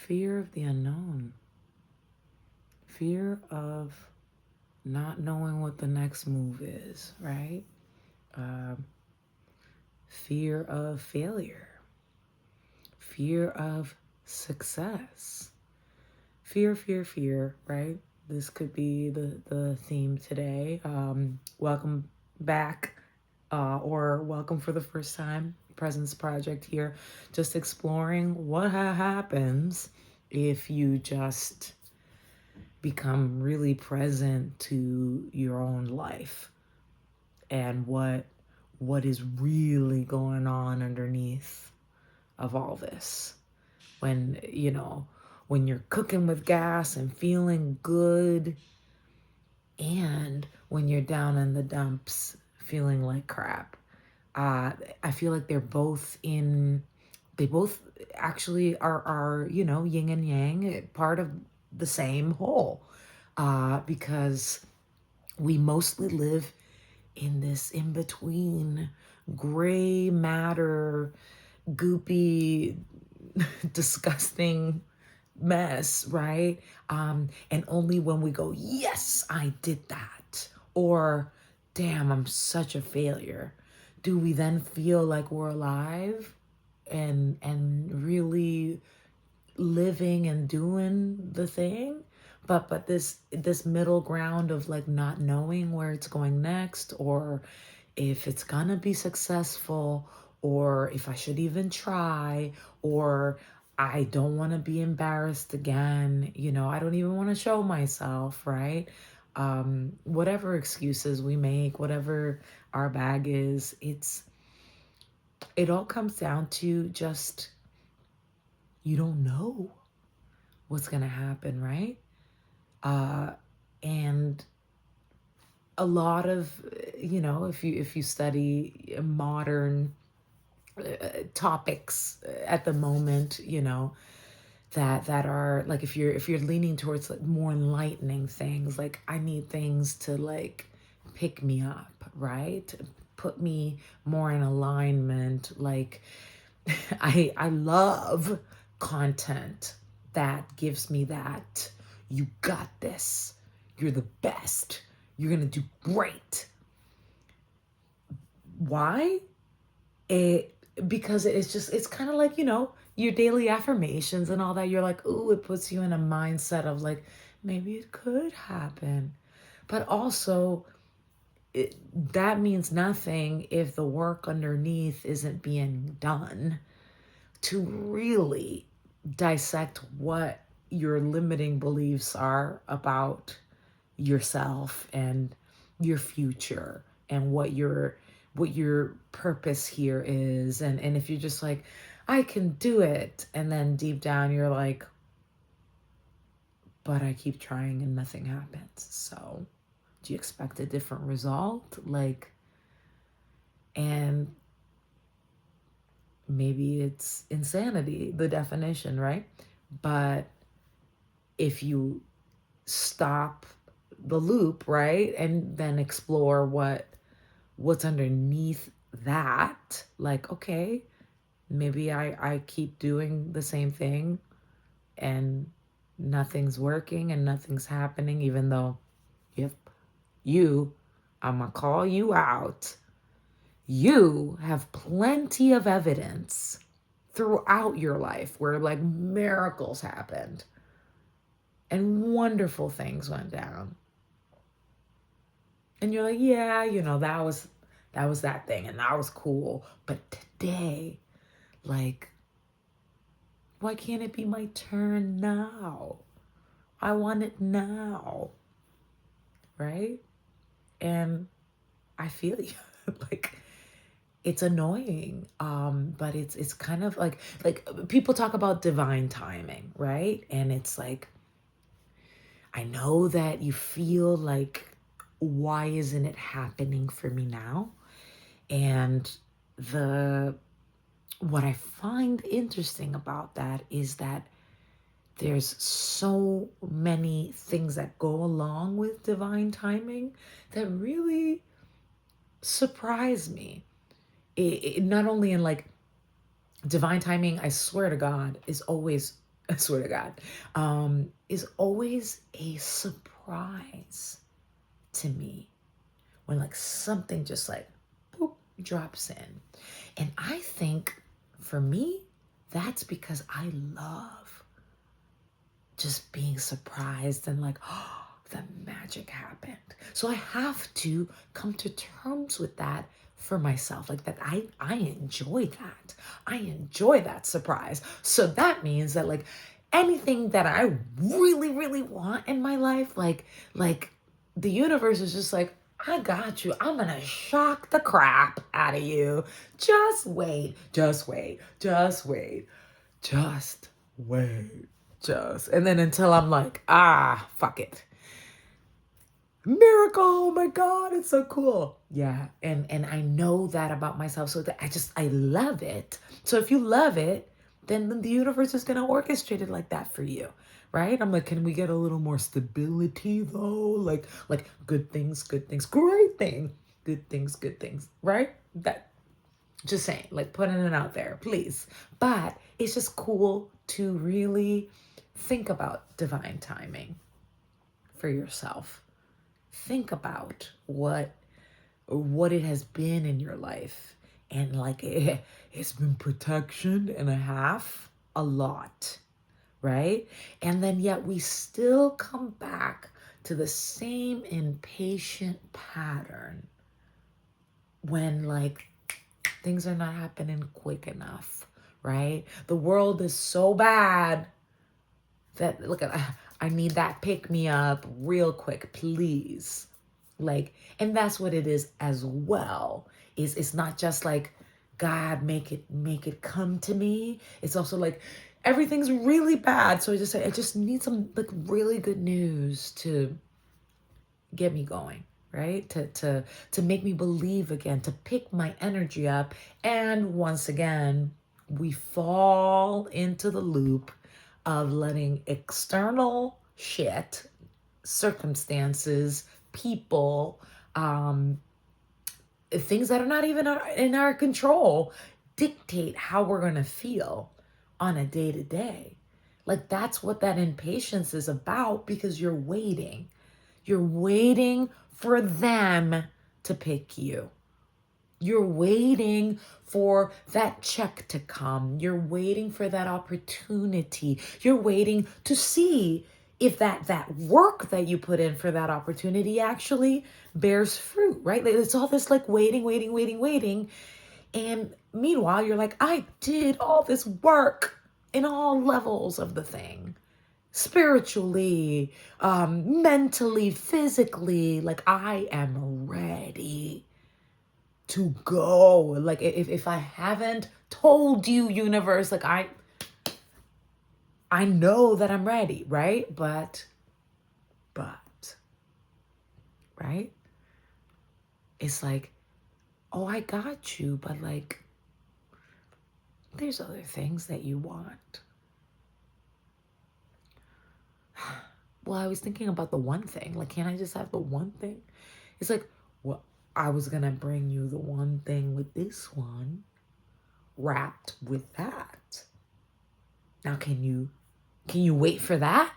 fear of the unknown, fear of not knowing what the next move is, right? Um, Fear of failure, fear of success, fear, right? This could be the theme today. Welcome back, or welcome for the first time. Presence Project here, just exploring what happens if you just become really present to your own life and what is really going on underneath of all this. When, when you're cooking with gas and feeling good, and when you're down in the dumps feeling like crap. I feel like they both actually are, yin and yang, part of the same whole. Because we mostly live in this in between gray matter, goopy, disgusting mess, right? And only when we go, yes, I did that, or damn, I'm such a failure, do we then feel like we're alive and really living and doing the thing. But this middle ground of like not knowing where it's going next, or if it's gonna be successful, or if I should even try, or I don't want to be embarrassed again, I don't even want to show myself, right? Whatever excuses we make, whatever our bag is, it all comes down to just, you don't know what's gonna happen, right? uh, and a lot of, if you study modern topics at the moment, that are like, if you're leaning towards like more enlightening things, like I need things to like pick me up, right? Put me more in alignment. Like I love content that gives me that, you got this, you're the best, you're gonna do great. Why? It Because it's kind of like, your daily affirmations and all that. You're like, ooh, it puts you in a mindset of like, maybe it could happen. But also, that means nothing if the work underneath isn't being done to really dissect what your limiting beliefs are about yourself and your future, and what your purpose here is. And if you're just like, I can do it, and then deep down you're like, but I keep trying and nothing happens. So do you expect a different result? Like, and maybe it's insanity, the definition, right? But if you stop the loop, right, and then explore what's underneath that, like, okay, maybe I keep doing the same thing and nothing's working and nothing's happening, even though, yep, you, I'm gonna call you out, you have plenty of evidence throughout your life where like miracles happened and wonderful things went down. And you're like, yeah, that was that thing and that was cool. But today, like, why can't it be my turn now? I want it now. Right? And I feel you. Like, it's annoying. But it's kind of like people talk about divine timing, right? And it's like, I know that you feel like, why isn't it happening for me now? And the what I find interesting about that is that there's so many things that go along with divine timing that really surprise me. Not only in like divine timing, I swear to God, is always I swear to God, is always a surprise to me when like something just like boop, drops in. And I think for me, that's because I love just being surprised and like, oh, the magic happened. So I have to come to terms with that for myself. Like that I enjoy that. I enjoy that surprise. So that means that like anything that I really, really want in my life, like the universe is just like, I got you. I'm gonna shock the crap out of you. Just wait. Just wait. Just wait. Just wait. Just. And then until I'm like, fuck it. Miracle, oh my God, it's so cool. Yeah. And I know that about myself. So that I love it. So if you love it, then the universe is gonna orchestrate it like that for you. Right? I'm like, can we get a little more stability though? Like good things, great thing, good things, right? That just saying, like putting it out there, please. But it's just cool to really think about divine timing for yourself. Think about what it has been in your life. And like it's been protection and a half, a lot, right? And then yet we still come back to the same impatient pattern when like things are not happening quick enough, right? The world is so bad that, look, I need that pick me up real quick, please. Like, and that's what it is as well. It's not just like, God, make it come to me. It's also like everything's really bad. So I just need some like really good news to get me going, right? To make me believe again, to pick my energy up. And once again, we fall into the loop of letting external shit, circumstances, people, things that are not even in our control dictate how we're going to feel on a day to day. Like that's what that impatience is about, because you're waiting. You're waiting for them to pick you. You're waiting for that check to come. You're waiting for that opportunity. You're waiting to see if that work that you put in for that opportunity actually bears fruit, right? Like it's all this like waiting. And meanwhile, you're like, I did all this work in all levels of the thing. Spiritually, mentally, physically, like I am ready to go. Like if I haven't told you, universe, like I know that I'm ready, right? But right? It's like, oh, I got you, but like there's other things that you want. Well, I was thinking about the one thing. Like, can't I just have the one thing? It's like, well, I was gonna bring you the one thing with this one wrapped with that. Now, can you wait for that?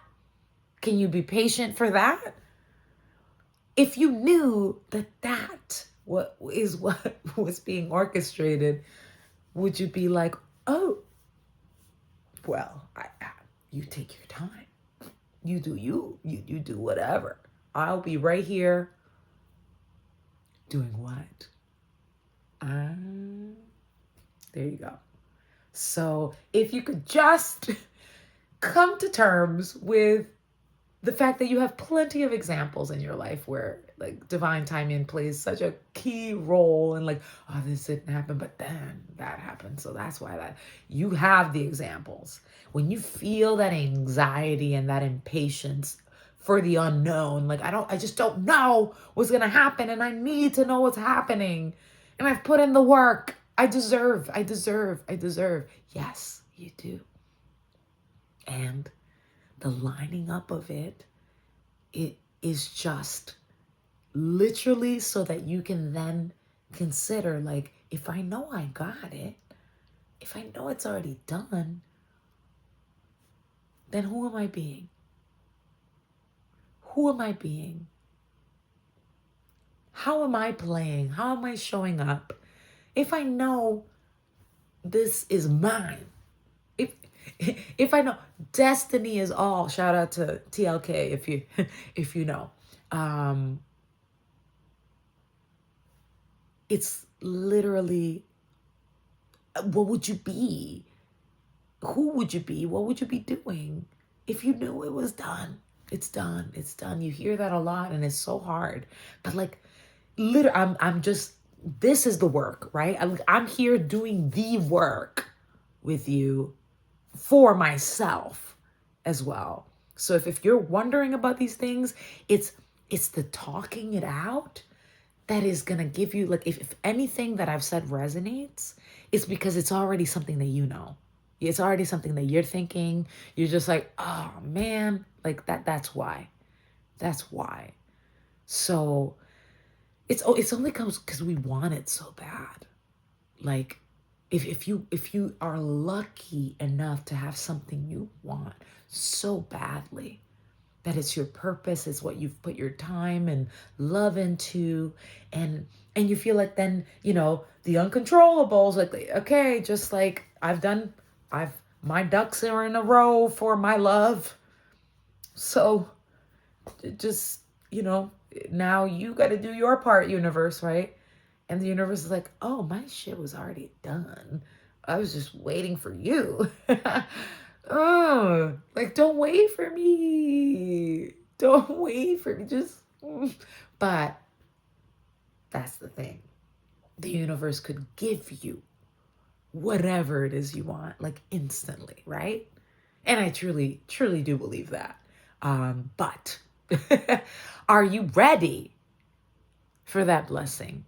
Can you be patient for that? If you knew that what was being orchestrated, would you be like, oh, well, you take your time. You do you do whatever. I'll be right here doing what? There you go. So if you could just come to terms with the fact that you have plenty of examples in your life where like divine timing plays such a key role, and like, oh, this didn't happen, but then that happened. So that's why that you have the examples. When you feel that anxiety and that impatience for the unknown, like I just don't know what's gonna happen, and I need to know what's happening. And I've put in the work. I deserve. Yes, you do. And the lining up of it is just literally so that you can then consider, like, if I know I got it, if I know it's already done, then who am I being? Who am I being? How am I playing? How am I showing up? If I know this is mine, if if I know destiny is all, shout out to TLK if you if you know. Um it's literally, what would you be? Who would you be? What would you be doing if you knew it was done? It's done. It's done. You hear that a lot and it's so hard. But like literally, I'm just, this is the work, right? I'm here doing the work with you for myself as well. So if you're wondering about these things, it's the talking it out that is gonna give you, like, if anything that I've said resonates, it's because it's already something that you know. It's already something that you're thinking. You're just like, oh man, like that's why. That's why. So it's only comes because we want it so bad. Like if you are lucky enough to have something you want so badly, that it's your purpose, it's what you've put your time and love into, and you feel like then, the uncontrollables, like, okay, just like I've my ducks are in a row for my love. So just, now you got to do your part, universe, right? And the universe is like, oh, my shit was already done. I was just waiting for you. Oh, like, don't wait for me. Don't wait for me. Just, but that's the thing. The universe could give you whatever it is you want, like instantly, right? And I truly, truly do believe that. But are you ready for that blessing?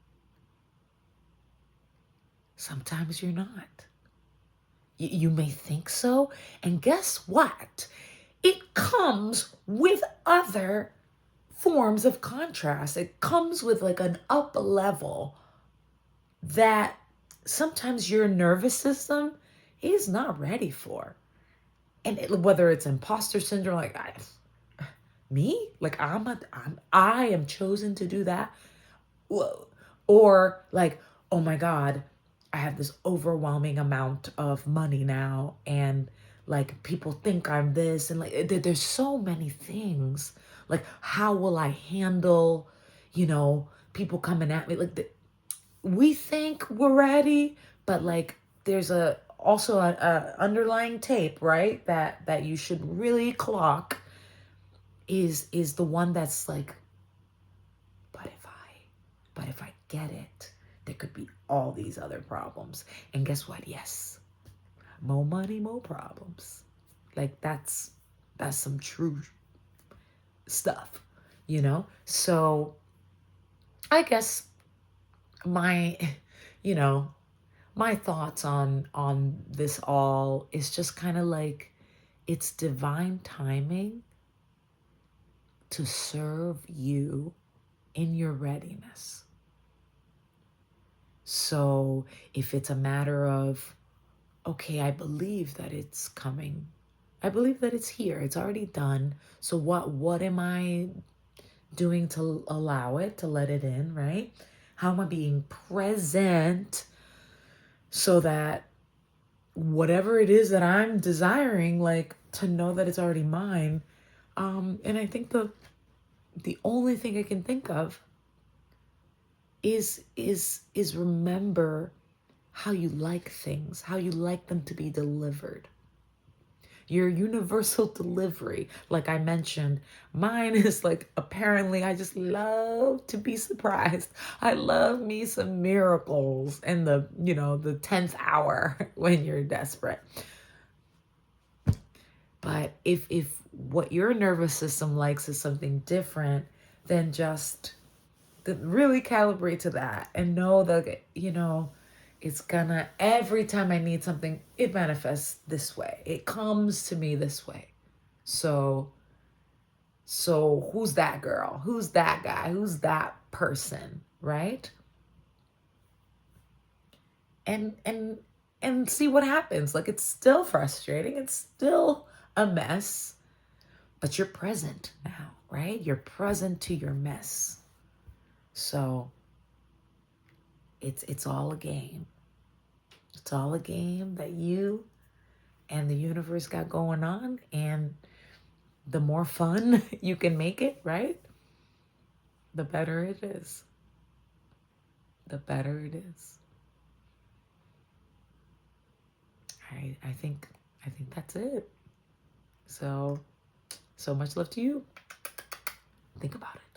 Sometimes you're not. You may think so. And guess what? It comes with other forms of contrast. It comes with like an up level that sometimes your nervous system is not ready for. And whether it's imposter syndrome, like me, like I am chosen to do that. Whoa. Or like, oh my God, I have this overwhelming amount of money now, and like people think I'm this, and like there's so many things. Like, how will I handle, people coming at me? Like, we think we're ready, but like there's also a underlying tape, right? That you should really clock is the one that's like, but if I get it, there could be all these other problems. And guess what? Yes, more money, more problems. Like that's some true stuff, So I guess my, you know, my thoughts on this all is just kind of like, it's divine timing to serve you in your readiness. So if it's a matter of, okay, I believe that it's coming. I believe that it's here. It's already done. So what am I doing to allow it, to let it in, right? How am I being present so that whatever it is that I'm desiring, like, to know that it's already mine. And I think the only thing I can think of is remember how you like things, how you like them to be delivered. Your universal delivery, like I mentioned, mine is like, apparently I just love to be surprised. I love me some miracles in the 10th hour when you're desperate. But if what your nervous system likes is something different, then just really calibrate to that and know that, it's gonna, every time I need something, it manifests this way. It comes to me this way. So who's that girl? Who's that guy? Who's that person, right? And see what happens. Like, it's still frustrating. It's still a mess, but you're present now, right? You're present to your mess. So it's all a game. It's all a game that you and the universe got going on. And the more fun you can make it, right? The better it is. The better it is. I think that's it. So much love to you. Think about it.